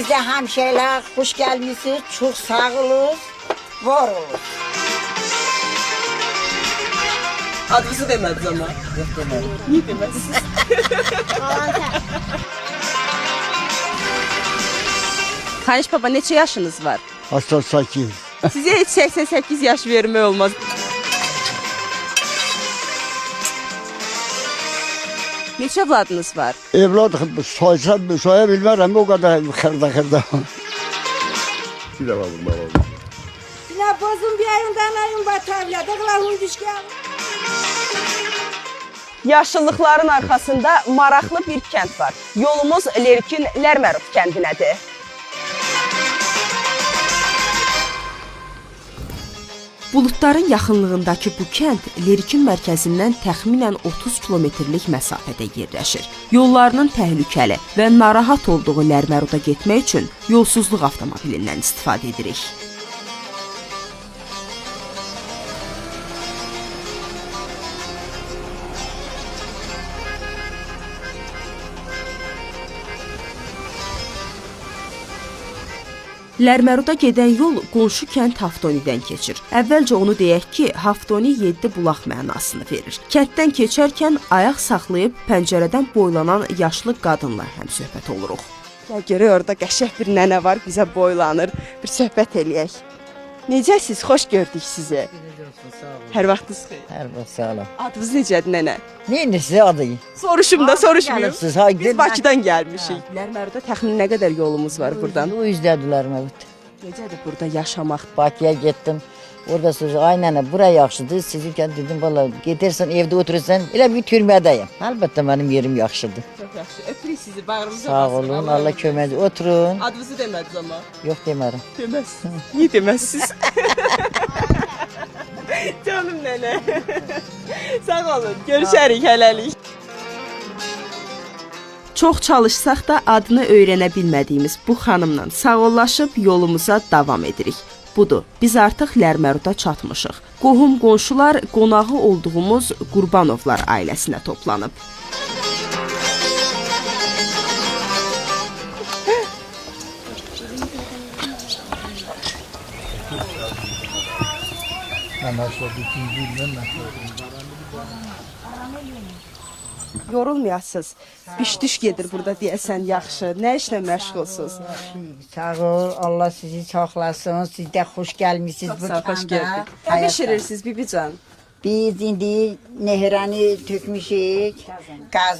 Bizə həmşəylər xoş gəlmisiniz, çox sağ olun, var olun. Adınızı demədiniz ama. Yox demədim. Niye demədiniz? Xaniş baba neçə yaşınız var? 88. Sizə heç 88 yaş vermək olmaz. Neçə evladınız var? Evlad saya bilmərəm, o qədər xırda. Bir de alalım alalım. Silah bozun bir ayından ayın batavya, dağlar hunduşkan. Yaşıllıqların arxasında maraqlı bir kənd var. Yolumuz Lerkin Lərmərov kəndinədir. Buludların yaxınlığındakı bu kənd Lerkin mərkəzindən təxminən 30 kilometrlik məsafədə yerləşir. Yollarının təhlükəli və narahat olduğu Lərməroda getmək üçün yolsuzluq avtomobilindən istifadə edirik. Lərməroda gedən yol qonşu kənd Haftonidən keçir. Əvvəlcə onu deyək ki, Haftoni 7 bulaq mənasını verir. Kənddən keçərkən ayaq saxlayıb pəncərədən boylanan yaşlı qadınla həmsöhbət oluruq. Ya görək orada qəşəng bir nənə var, bizə boylanır. Bir söhbət eləyək. Necəsiz? Xoş gördük sizi. Hər vaxtınız xeyir. Hər vaxt sağ olun. Adınız necədir nənə? Neyiniz sizə adı? Soruşum da soruşmuyorum. Gəlibsiz, ha, Biz Bakıdan gəlmişik. Lərməroda təxmin nə qədər yolumuz var buradan? O yüzdədirlər məvət. Necədir burada yaşamaq? Bakıya getdim. Orada sözü, ay nənə, bura yaxşıdır. Sizin kənd dedim, valla gedirsən, evdə oturursan, elə bir türmədəyim. Əlbəttə mənim yerim yaxşıdır. Çox yaxşı. Öpürük sizi, bağrımıza Sağ olun, Allah kömək. Oturun. Adınızı demədiniz ama. Yox demərəm. Deməzsiniz. Niye deməzsiniz? Canım nənə. Sağ olun. Görüşərik hələlik. Çox çalışsaq da adını öyrənə bilmədiyimiz bu xanımla sağollaşıb yolumuza davam edirik. Budur, biz artıq Lərməroda çatmışıq. Qohum-qonşular qonağı olduğumuz Qurbanovlar ailəsinə toplanıb. Yorulmayasınız. Biş-düş gedir burada deyəsən yaxşı. Nə işlə məşğulsuz? Sağ ol, Allah sizi çoxlasın, siz də xoş gəlmisiniz bu Sağ xoş kəndə. gəldik. Nə bişirirsiniz Bibican? Biz indi nehrəni tökmüşük, qaz